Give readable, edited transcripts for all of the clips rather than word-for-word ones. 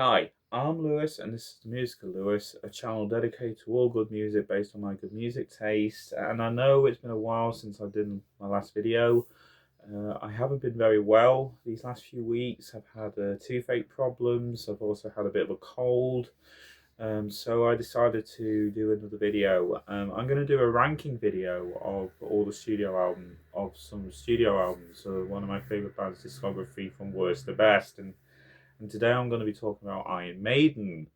Hi, I'm Lewis, and this is Musical Lewis, a channel dedicated to all good music based on my good music taste. And I know it's been a while since I did my last video. I haven't been very well these last few weeks. I've had toothache problems. I've also had a bit of a cold. So I decided to do another video. I'm going to do a ranking video of all the some studio albums. So one of my favorite bands' discography from worst to best, and today I'm going to be talking about Iron Maiden.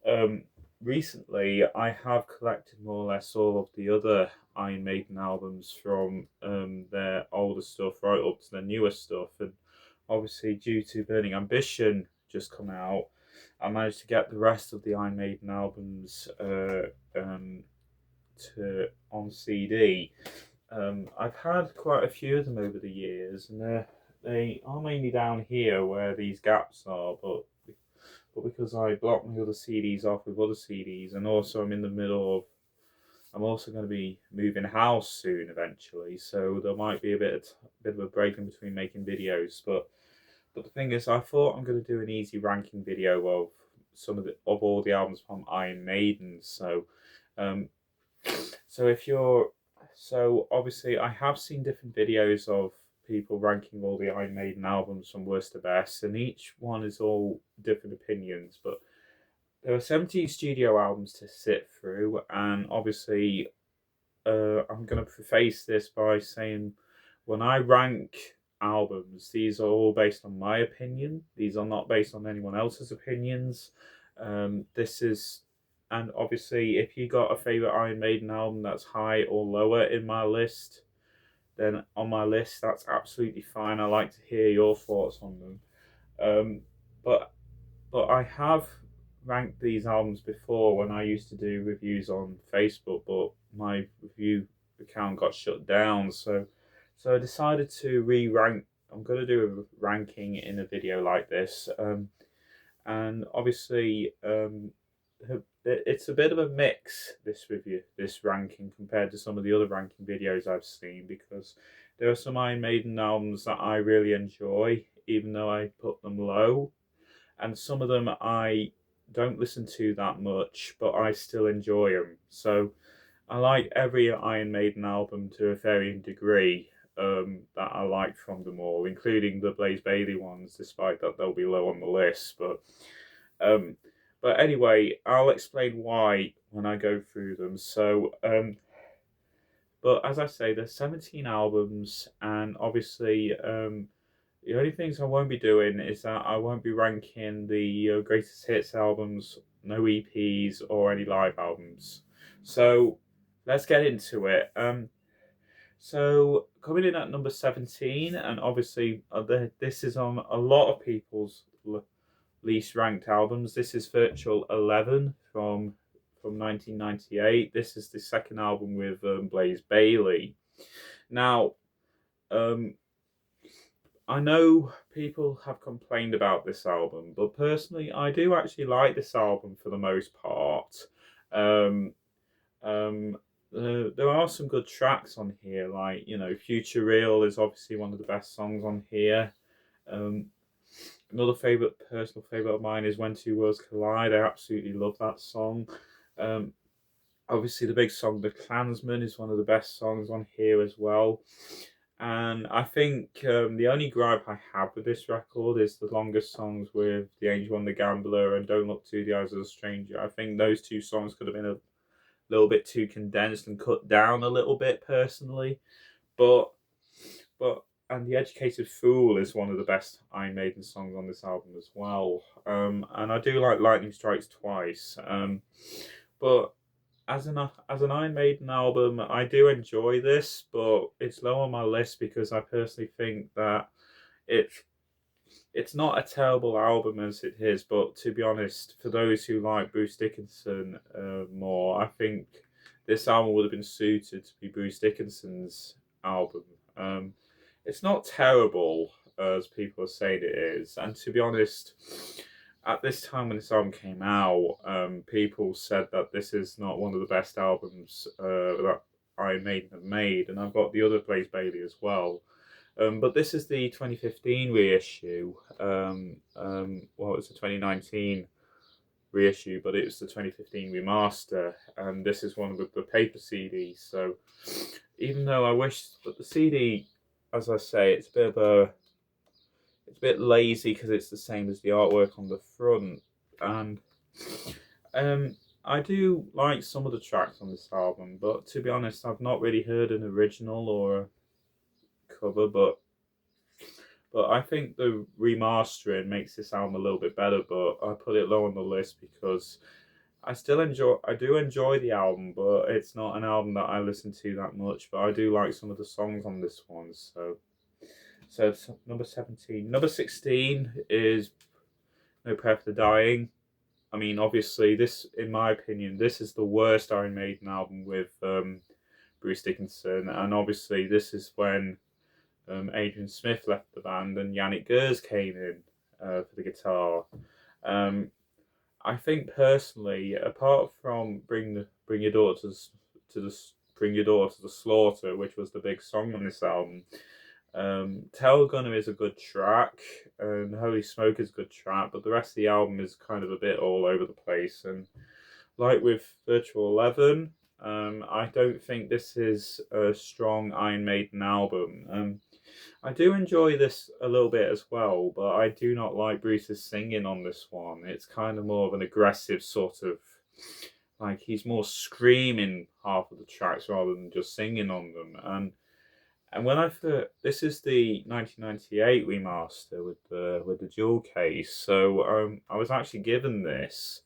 Um, Recently, I have collected more or less all of the other Iron Maiden albums from their older stuff right up to their newer stuff, and obviously due to Burning Ambition just come out, I managed to get the rest of the Iron Maiden albums um, to on CD. I've had quite a few of them over the years, and they are mainly down here where these gaps are, but because I blocked my other CDs off with other CDs, and also I'm also going to be moving house soon eventually, so there might be a bit of a break in between making videos. But the thing is, I thought I'm going to do an easy ranking video of of all the albums from Iron Maiden. Um, so if you're so obviously I have seen different videos of people ranking all the Iron Maiden albums from worst to best, and each one is all different opinions. But there are 17 studio albums to sit through, and obviously, I'm going to preface this by saying when I rank albums, these are all based on my opinion. These are not based on anyone else's opinions. This is, and obviously, if you got a favorite Iron Maiden album that's high or lower in my list, then on my list, that's absolutely fine. I like to hear your thoughts on them. Um, but I have ranked these albums before when I used to do reviews on Facebook, but my review account got shut down. So I decided to re-rank. I'm going to do a ranking in a video like this, and obviously, it's a bit of a mix. This ranking compared to some of the other ranking videos I've seen, because there are some Iron Maiden albums that I really enjoy, even though I put them low, and some of them I don't listen to that much, but I still enjoy them. So I like every Iron Maiden album to a varying degree, that I like from them all, including the Blaze Bayley ones, despite that they'll be low on the list. Um, but anyway, I'll explain why when I go through them. But as I say, there's 17 albums, and obviously, the only things I won't be doing is that I won't be ranking the greatest hits albums, no EPs or any live albums. So let's get into it. So coming in at number 17, and obviously this is on a lot of people's least ranked albums. This is Virtual 11 from 1998. This is the second album with Blaze Bayley. Now, um, I know people have complained about this album, but personally, I do actually like this album for the most part. Um, um, there are some good tracks on here, like Future Real is obviously one of the best songs on here. Um, Another personal favorite of mine is When Two Worlds Collide. I absolutely love that song. Um, Obviously, the big song The Klansman is one of the best songs on here as well. And I think the only gripe I have with this record is the longest songs with The Angel and the Gambler and Don't Look to the Eyes of a Stranger. I think those two songs could have been a little bit too condensed and cut down a little bit personally. But but and The Educated Fool is one of the best Iron Maiden songs on this album as well. And I do like Lightning Strikes Twice. But as an Iron Maiden album, I do enjoy this, but it's low on my list because I personally think that it's it's not a terrible album as it is. But to be honest, for those who like Bruce Dickinson more, I think this album would have been suited to be Bruce Dickinson's album. It's not terrible as people are saying it is, and to be honest, at this time when this album came out, people said that this is not one of the best albums that Iron Maiden have made, and I've got the other Blaze Bayley as well. But this is the 2015 reissue. Well, it's the 2019 reissue, but it was the 2015 remaster, and this is one with the paper CD. So even though I wish, but the CD, as I say, it's a bit lazy because it's the same as the artwork on the front, and I do like some of the tracks on this album, but to be honest, I've not really heard an original or a cover, but I think the remastering makes this album a little bit better, but I put it low on the list because I do enjoy the album, but it's not an album that I listen to that much, but I do like some of the songs on this one, so it's number 17. Number 16 is No Prayer for the Dying. I mean, obviously, this, in my opinion, this is the worst Iron Maiden album with Bruce Dickinson, and obviously this is when Adrian Smith left the band and Yannick Gers came in for the guitar. I think personally, apart from Bring Your Daughter to the Slaughter, which was the big song on this album, Tell Gunner is a good track, and Holy Smoke is a good track, but the rest of the album is kind of a bit all over the place. And like with Virtual 11, I don't think this is a strong Iron Maiden album. I do enjoy this a little bit as well, but I do not like Bruce's singing on this one. It's kind of more of an aggressive sort of, like he's more screaming half of the tracks rather than just singing on them. And when this is the 1998 remaster with the jewel case, so I was actually given this.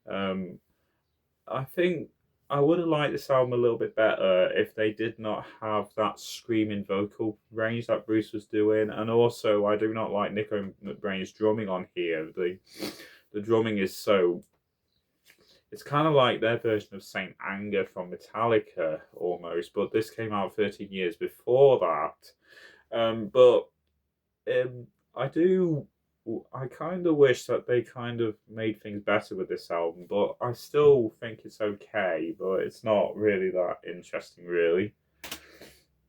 I think I would have liked this album a little bit better if they did not have that screaming vocal range that Bruce was doing, and also I do not like Nico McBrain's drumming on here. The drumming is so, it's kind of like their version of Saint Anger from Metallica almost, but this came out 13 years before that. But I kind of wish that they kind of made things better with this album, but I still think it's okay, but it's not really that interesting, really.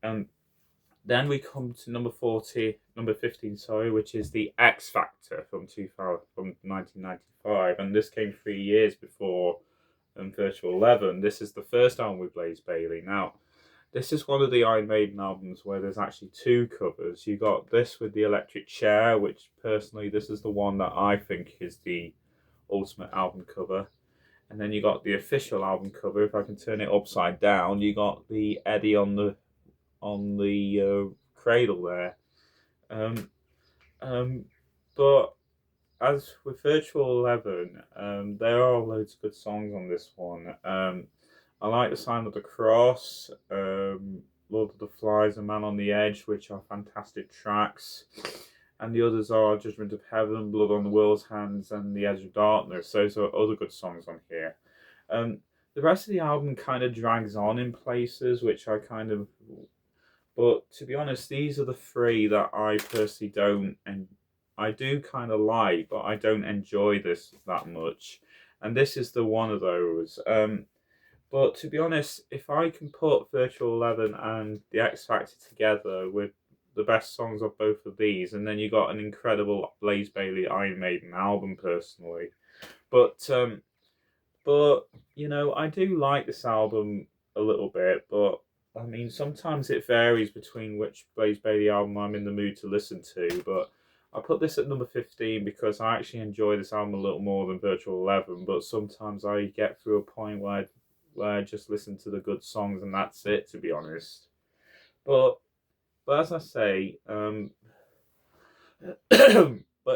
And then we come to number 15, sorry, which is the X Factor from 1995, and this came 3 years before Virtual 11. This is the first album with Blaze Bayley. Now, this is one of the Iron Maiden albums where there's actually two covers. You got this with the electric chair, which personally, this is the one that I think is the ultimate album cover. And then you got the official album cover. If I can turn it upside down, you got the Eddie on the cradle there. But as with Virtual 11, there are loads of good songs on this one. I like The Sign of the Cross, Lord of the Flies, and Man on the Edge, which are fantastic tracks. And the others are Judgment of Heaven, Blood on the World's Hands, and The Edge of Darkness. Those are other good songs on here. The rest of the album kind of drags on in places, which I kind of... But to be honest, these are the three that I personally don't... and I do kind of like, but I don't enjoy this that much. And this is the one of those. But to be honest, if I can put Virtual 11 and the X Factor together with the best songs of both of these, and then you got an incredible Blaze Bayley Iron Maiden album personally. But you know, I do like this album a little bit, but I mean sometimes it varies between which Blaze Bayley album I'm in the mood to listen to. But I put this at number 15 because I actually enjoy this album a little more than Virtual 11, but sometimes I get through a point where I just listen to the good songs and that's it, to be honest. But as I say, but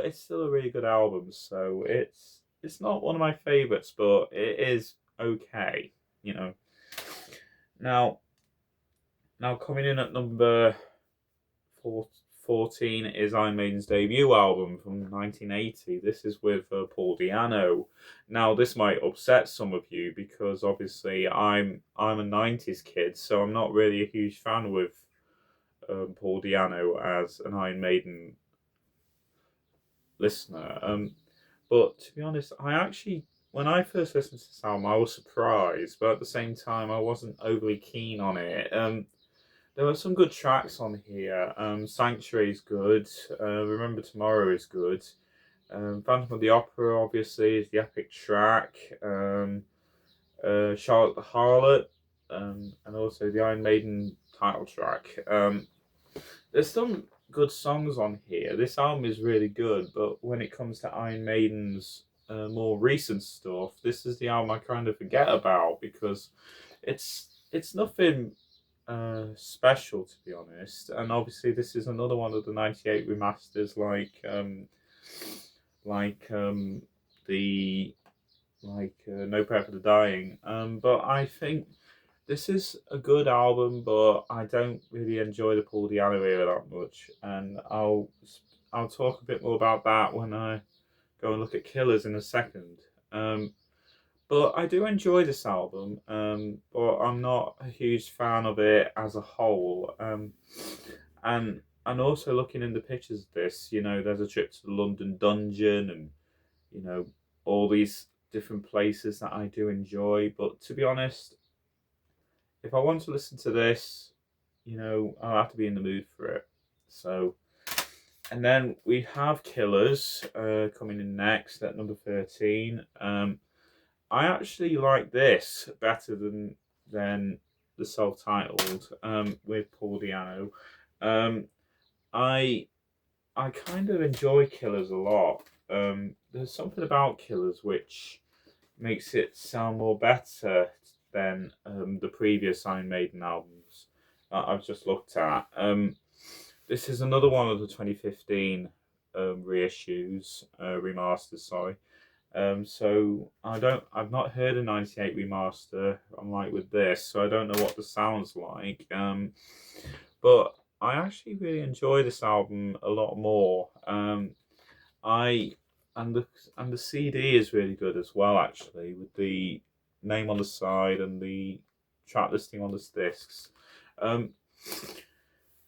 it's still a really good album, so it's not one of my favourites, but it is okay, you know. Now coming in at number 14 is Iron Maiden's debut album from 1980. This is with Paul Di'Anno. Now, this might upset some of you because obviously I'm a 90s kid, so I'm not really a huge fan with Paul Di'Anno as an Iron Maiden listener. But to be honest, when I first listened to this album, I was surprised, but at the same time, I wasn't overly keen on it. There are some good tracks on here. Sanctuary is good. Remember Tomorrow is good. Phantom of the Opera, obviously, is the epic track. Charlotte the Harlot, and also the Iron Maiden title track. There's some good songs on here. This album is really good, but when it comes to Iron Maiden's more recent stuff, this is the album I kind of forget about because it's nothing special, to be honest. And obviously, this is another one of the '98 remasters, like the No Prayer for the Dying. But I think this is a good album, but I don't really enjoy the Paul Di'Anno era that much, and I'll talk a bit more about that when I go and look at Killers in a second. But I do enjoy this album, but I'm not a huge fan of it as a whole. And also looking in the pictures of this, there's a trip to the London Dungeon, and you know all these different places that I do enjoy. But to be honest, if I want to listen to this, I'll have to be in the mood for it. So, and then we have Killers coming in next at number 13. I actually like this better than the self-titled with Paul Di'Anno. I I kind of enjoy Killers a lot. There's something about Killers which makes it sound more better than the previous Iron Maiden albums that I've just looked at. This is another one of the 2015 reissues, remasters. Sorry. So I've not heard a '98 remaster. Unlike with this, so I don't know what the sounds like. But I actually really enjoy this album a lot more. I and the CD is really good as well, actually, with the name on the side and the track listing on the discs. Um,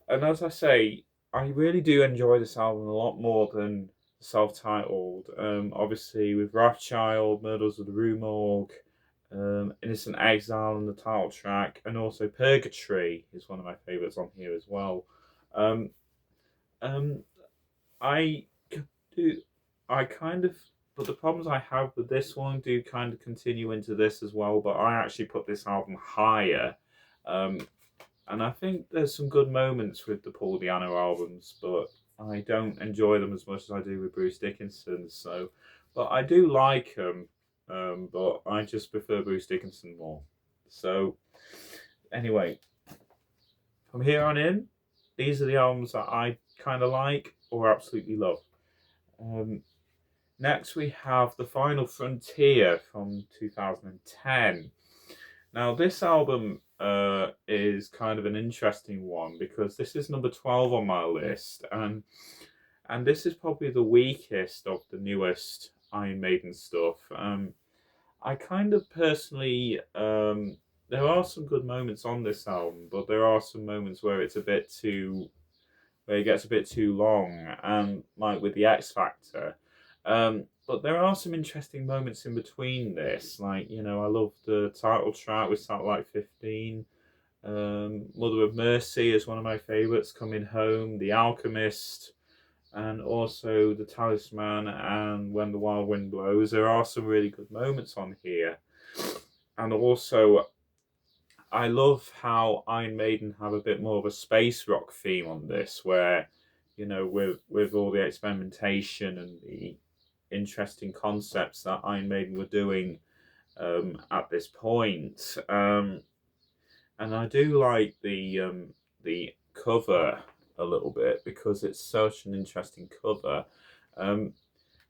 and as I say, I really do enjoy this album a lot more than self-titled. Obviously, with Wrathchild, Murders of the Rue Morgue, Innocent Exile and the title track, and also Purgatory is one of my favourites on here as well. Um, um, I do, I kind of, but the problems I have with this one do kind of continue into this as well. But I actually put this album higher, um, and I think there's some good moments with the Paul Di'Anno albums, but I don't enjoy them as much as I do with Bruce Dickinson. So, but I do like them, but I just prefer Bruce Dickinson more. So, anyway, from here on in, these are the albums that I kind of like or absolutely love. Um, Next, we have The Final Frontier from 2010. Now, this album is kind of an interesting one because this is number 12 on my list, and this is probably the weakest of the newest Iron Maiden stuff. I kind of personally, there are some good moments on this album, but there are some moments where where it gets a bit too long, and like with the X Factor. But there are some interesting moments in between this. Like, I love the title track with Satellite 15. Mother of Mercy is one of my favourites. Coming Home, The Alchemist, and also The Talisman and When the Wild Wind Blows. There are some really good moments on here. And also, I love how Iron Maiden have a bit more of a space rock theme on this, where, with all the experimentation and the interesting concepts that Iron Maiden were doing at this point. And I do like the cover a little bit because it's such an interesting cover. And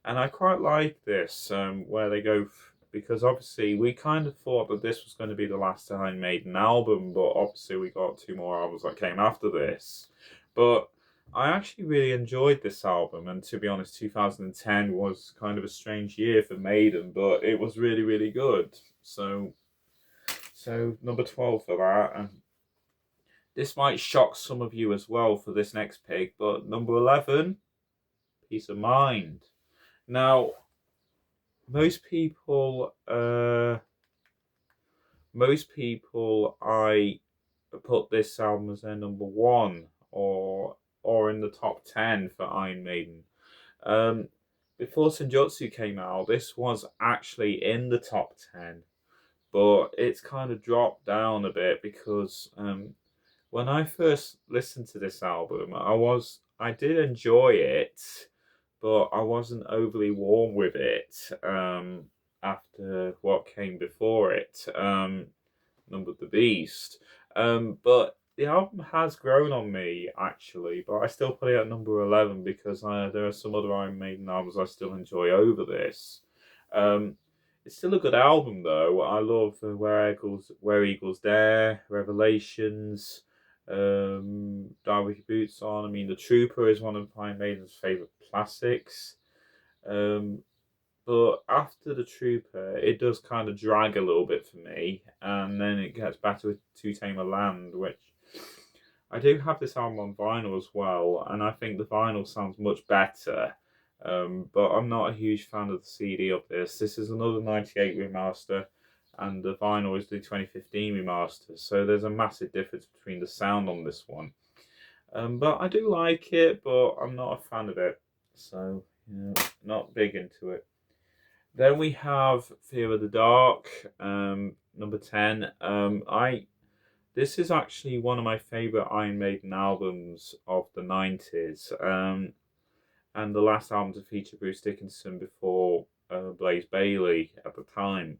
I quite like this where they go because obviously we kind of thought that this was going to be the last Iron Maiden album, but obviously we got two more albums that came after this. But I actually really enjoyed this album, and to be honest, 2010 was kind of a strange year for Maiden, but it was really, really good. So number 12 for that. And this might shock some of you as well for this next pick, but number 11, Peace of Mind. Now, most people I put this album as their number one or in the top 10 for Iron Maiden. Um, Before Senjutsu came out, this was actually in the top 10, but it's kind of dropped down a bit because when I first listened to this album, I did enjoy it, but I wasn't overly warm with it after what came before it, Number of the Beast. But the album has grown on me actually, but I still put it at number 11 because there are some other Iron Maiden albums I still enjoy over this. Um, it's still a good album though. I love Where Eagles Dare, Revelations, Die With Your Boots On. I mean, The Trooper is one of Iron Maiden's favourite classics. Um, but after The Trooper, it does kind of drag a little bit for me, and then it gets better with To Tame a Land, which I do have this album on vinyl as well, and I think the vinyl sounds much better. But I'm not a huge fan of the CD of this. This is another 98 remaster, and the vinyl is the 2015 remaster, so there's a massive difference between the sound on this one. But I do like it, but I'm not a fan of it, so not big into it. Then we have Fear of the Dark, number 10. This is actually one of my favourite Iron Maiden albums of the 90s, and the last album to feature Bruce Dickinson before Blaze Bayley at the time.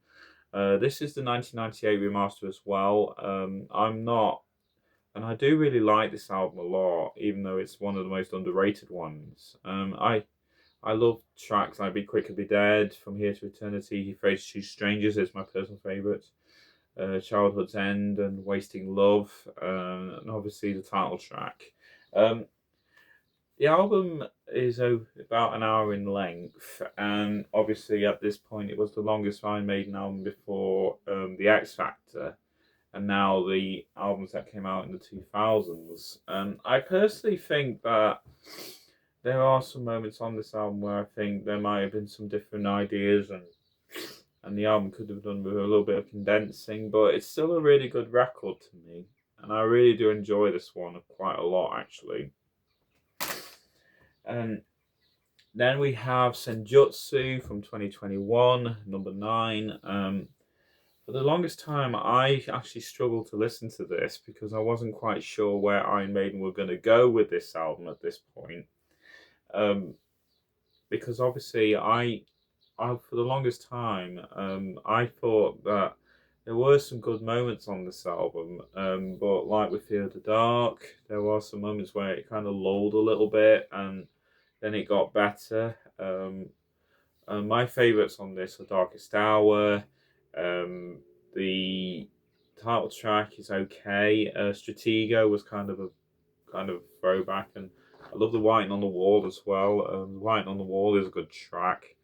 This is the 1998 remaster as well. And I do really like this album a lot, even though it's one of the most underrated ones. I love tracks like Be Quick or Be Dead, From Here to Eternity, Afraid to Choose Strangers is my personal favourite. Childhood's End and Wasting Love, and obviously the title track. The album is about an hour in length, and obviously at this point it was the longest Iron Maiden album before the X Factor, and now the albums that came out in the 2000s. I personally think that there are some moments on this album where I think there might have been some different ideas and the album could have done with a little bit of condensing, but it's still a really good record to me, and I really do enjoy this one quite a lot actually. And then we have Senjutsu from 2021, number 9. For the longest time, I actually struggled to listen to this because I wasn't quite sure where Iron Maiden were going to go with this album at this point. Because obviously for the longest time, I thought that there were some good moments on this album, but like with Fear of the Dark, there were some moments where it kind of lulled a little bit, and then it got better. And my favourites on this are Darkest Hour. The title track is okay. Stratego was kind of a throwback, and I love the Writing on the Wall as well. Writing on the Wall is a good track.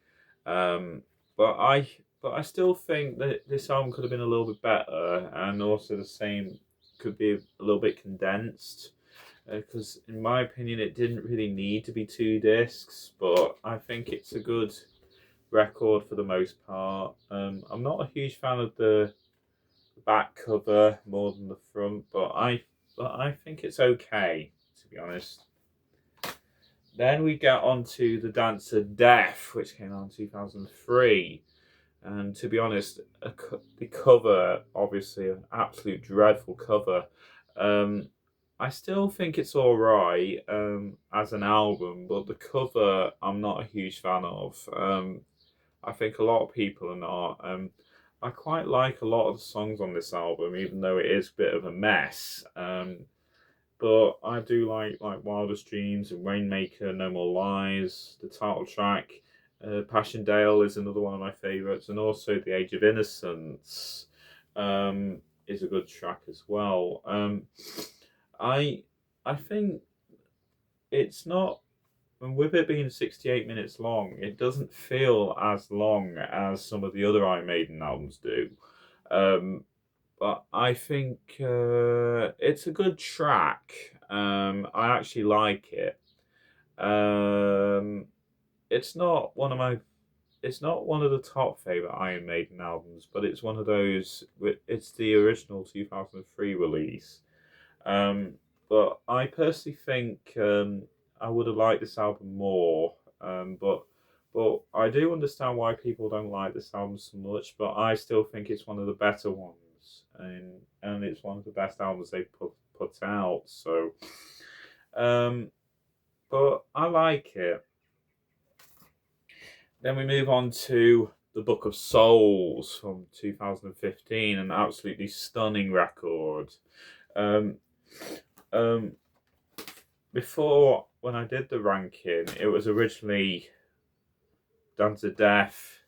But I still think that this album could have been a little bit better, and also the same could be a little bit condensed. Because in my opinion, it didn't really need to be 2 discs, but I think it's a good record for the most part. I'm not a huge fan of the back cover more than the front, but I think it's okay, to be honest. Then we get on to The Dance of Death, which came out in 2003. And to be honest, the cover, obviously an absolute dreadful cover. I still think it's alright as an album, but the cover I'm not a huge fan of. I think a lot of people are not. I quite like a lot of the songs on this album, even though it is a bit of a mess. But I do like Wildest Dreams and Rainmaker, No More Lies, the title track. Passchendaele is another one of my favourites, and also The Age of Innocence is a good track as well. I think it's not, and with it being 68 minutes long, it doesn't feel as long as some of the other Iron Maiden albums do. But I think it's a good track. I actually like it. It's not one of the top favorite Iron Maiden albums, but it's one of those. It's the original 2003 release, But I personally think I would have liked this album more. But I do understand why people don't like this album so much. But I still think it's one of the better ones, and it's one of the best albums they've put out. So, um, but I like it. Then we move on to the Book of Souls from 2015, an absolutely stunning record. Um, um, Before, when I did the ranking, it was originally Dance of Death,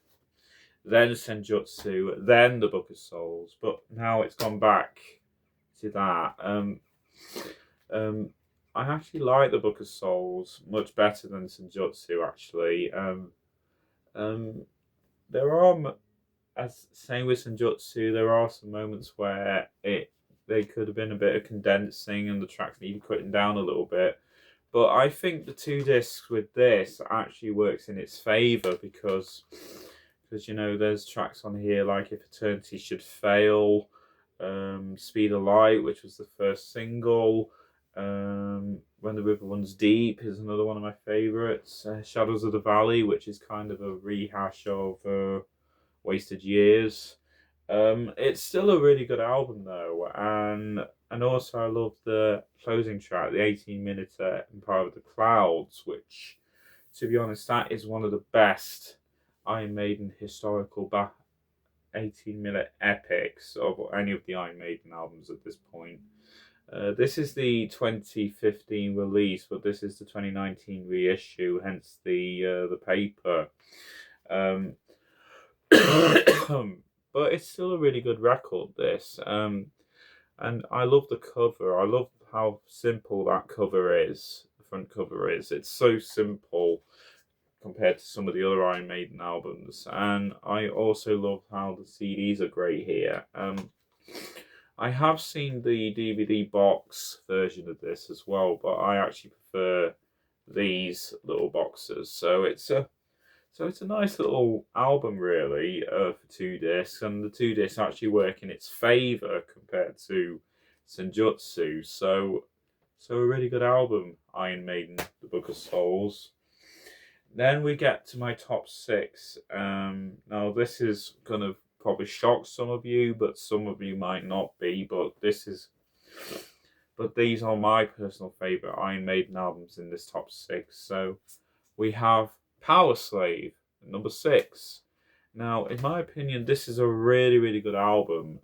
then Senjutsu, then the Book of Souls, but now it's gone back to that. Um, I actually like the Book of Souls much better than Senjutsu, actually. Um, there are, as same with Senjutsu, there are some moments where they could have been a bit of condensing and the tracks needed cutting down a little bit. But I think the two discs with this actually works in its favour because you know there's tracks on here like If Eternity Should Fail, Speed of Light, which was the first single, When the River Runs Deep is another one of my favourites, Shadows of the Valley, which is kind of a rehash of Wasted Years. It's still a really good album though, and also I love the closing track, the 18-minute Empire of the Clouds, which, to be honest, that is one of the best Iron Maiden historical 18-minute epics of any of the Iron Maiden albums at this point. This is the 2015 release, but this is the 2019 reissue, hence the paper. Um, but it's still a really good record, this. And I love the cover. I love how simple that cover is. The front cover is. It's so simple compared to some of the other Iron Maiden albums. And I also love how the CDs are great here. I have seen the DVD box version of this as well, but I actually prefer these little boxes. So it's a nice little album, really, for two discs, and the two discs actually work in its favour compared to Senjutsu. So a really good album, Iron Maiden, The Book of Souls. Then we get to my top six. Now this is gonna probably shock some of you, but some of you might not be. But these are my personal favourite Iron Maiden albums in this top six. So we have Power Slave, number 6. Now, in my opinion, this is a really, really good album.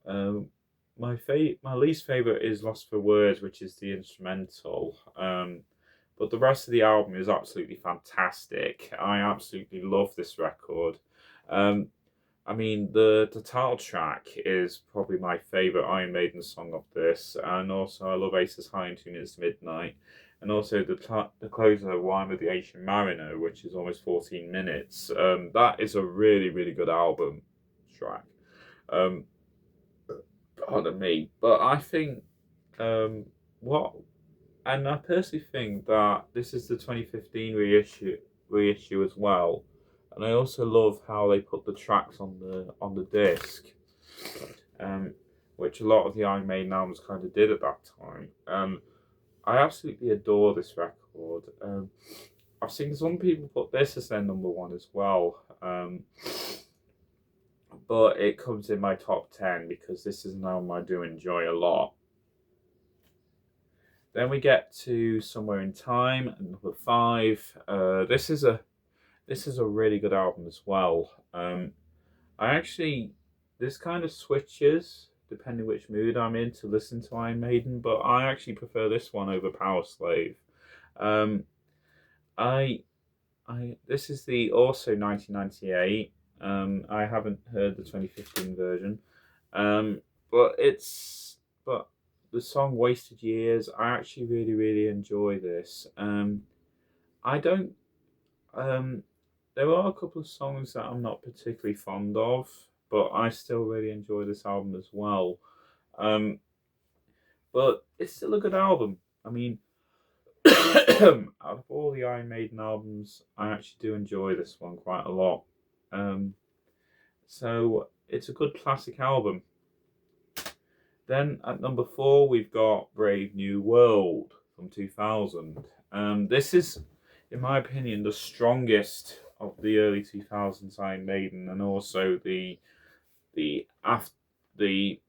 My least favorite is Lost for Words, which is the instrumental. But the rest of the album is absolutely fantastic. I absolutely love this record. I mean, the title track is probably my favourite Iron Maiden song of this, and also I love Ace's High and 2 Minutes to Midnight, and also the closer, Wine with the Asian Mariner, which is almost 14 minutes. That is a really, really good album track. Pardon me, but I think what, and I personally think that this is the 2015 reissue as well. And I also love how they put the tracks on the disc, which a lot of the Iron Maiden albums kind of did at that time. I absolutely adore this record. I've seen some people put this as their number one as well, but it comes in my top 10 because this is an album I do enjoy a lot. Then we get to Somewhere in Time, number 5. This is a really good album as well. This kind of switches depending which mood I'm in to listen to Iron Maiden, but I actually prefer this one over Power Slave. This is the also 1998. I haven't heard the 2015 version, but the song "Wasted Years," I actually really, really enjoy this. I don't. There are a couple of songs that I'm not particularly fond of, but I still really enjoy this album as well. But it's still a good album. I mean, out of all the Iron Maiden albums, I actually do enjoy this one quite a lot. So it's a good classic album. Then at number 4, we've got Brave New World from 2000. This is, in my opinion, the strongest of the early 2000s Iron Maiden, and also the af- the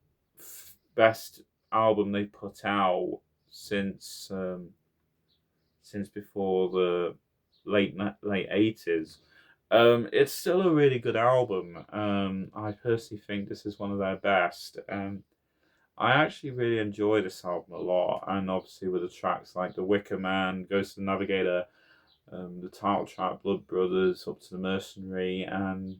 best album they put out since before the late 80s. It's still a really good album. I personally think this is one of their best. I actually really enjoy this album a lot, and obviously with the tracks like The Wicker Man, Ghost of the Navigator, the title track Blood Brothers, Up to the Mercenary, and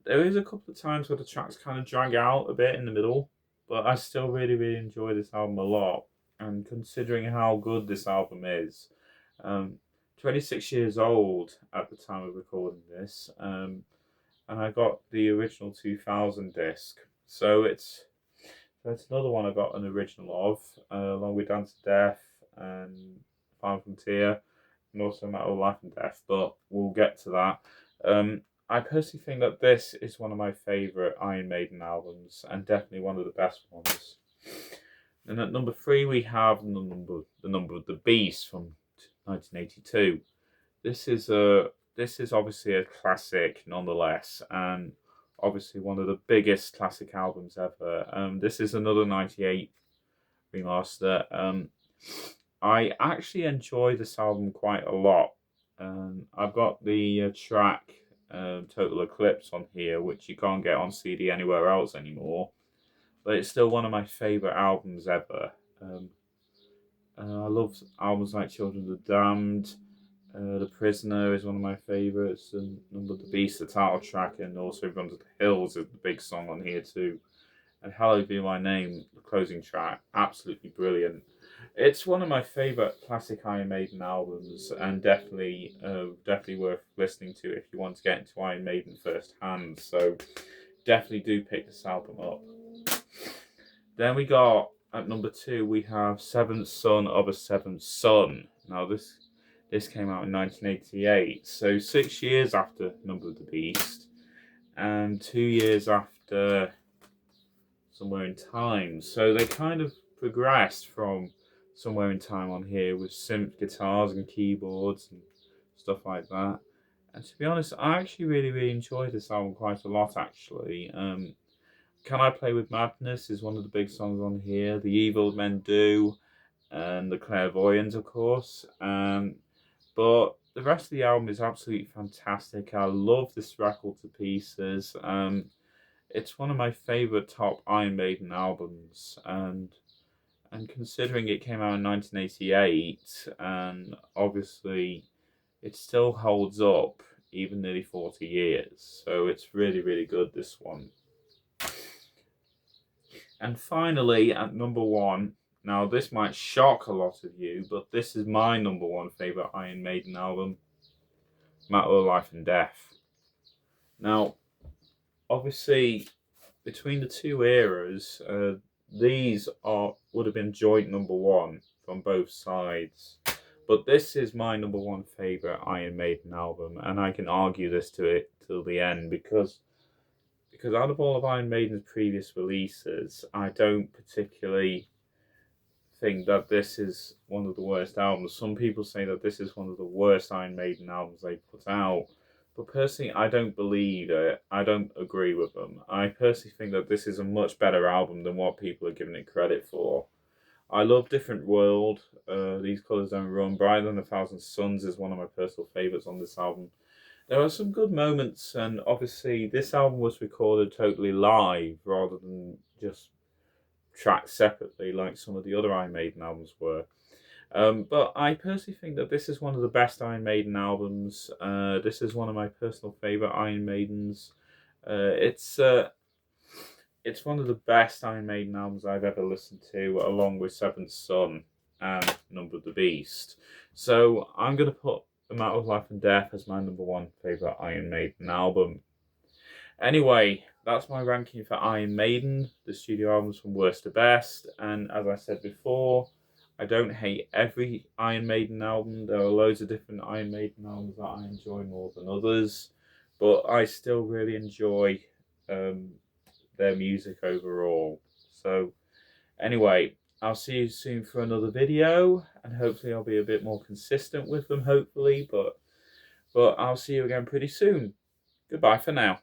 there is a couple of times where the tracks kind of drag out a bit in the middle, but I still really enjoy this album a lot. And considering how good this album is, um, 26 years old at the time of recording this, and I got the original 2000 disc, so it's another one I got an original of, along with Dance to Death and Final Frontier, and also Matter of Life and Death, but we'll get to that. I personally think that this is one of my favourite Iron Maiden albums, and definitely one of the best ones. And at number 3, we have the number of the Beast from 1982. This is obviously a classic, nonetheless, and obviously one of the biggest classic albums ever. This is another '98 remaster. I actually enjoy this album quite a lot. I've got the track Total Eclipse on here, which you can't get on CD anywhere else anymore. But it's still one of my favourite albums ever. I love albums like Children of the Damned. The Prisoner is one of my favourites, and Number of the Beast, the title track, and also Run to the Hills is the big song on here too. And Hallowed Be My Name, the closing track, absolutely brilliant. It's one of my favourite classic Iron Maiden albums, and definitely worth listening to if you want to get into Iron Maiden firsthand. So definitely do pick this album up. Then we got at number 2 we have Seventh Son of a Seventh Son. Now this came out in 1988, so 6 years after Number of the Beast, and 2 years after Somewhere in Time. So they kind of progressed from Somewhere in Time on here with synth guitars and keyboards and stuff like that. And to be honest, I actually really enjoyed this album quite a lot, actually. Can I Play with Madness is one of the big songs on here. The Evil Men Do, and The Clairvoyant, of course. But the rest of the album is absolutely fantastic. I love this record to pieces. It's one of my favourite top Iron Maiden albums, and considering it came out in 1988, and obviously it still holds up even nearly 40 years. So it's really good, this one. And finally, at number 1, now this might shock a lot of you, but this is my number 1 favourite Iron Maiden album, Matter of Life and Death. Now, obviously, between the two eras, these would have been joint number 1 from both sides. But this is my number 1 favourite Iron Maiden album, and I can argue this to it till the end, because out of all of Iron Maiden's previous releases, I don't particularly think that this is one of the worst albums. Some people say that this is one of the worst Iron Maiden albums they've put out. But personally, I don't believe it. I don't agree with them. I personally think that this is a much better album than what people are giving it credit for. I love Different World. These Colours Don't Run. Brighter Than a Thousand Suns is one of my personal favourites on this album. There are some good moments, and obviously this album was recorded totally live rather than just tracked separately like some of the other Iron Maiden albums were. But I personally think that this is one of the best Iron Maiden albums. This is one of my personal favourite Iron Maidens. It's one of the best Iron Maiden albums I've ever listened to, along with Seventh Son and Number of the Beast. So I'm going to put A Matter of Life and Death as my number 1 favourite Iron Maiden album. Anyway, that's my ranking for Iron Maiden, the studio albums from worst to best. And as I said before, I don't hate every Iron Maiden album. There are loads of different Iron Maiden albums that I enjoy more than others, but I still really enjoy their music overall. So anyway, I'll see you soon for another video, and hopefully I'll be a bit more consistent with them, hopefully, but I'll see you again pretty soon. Goodbye for now.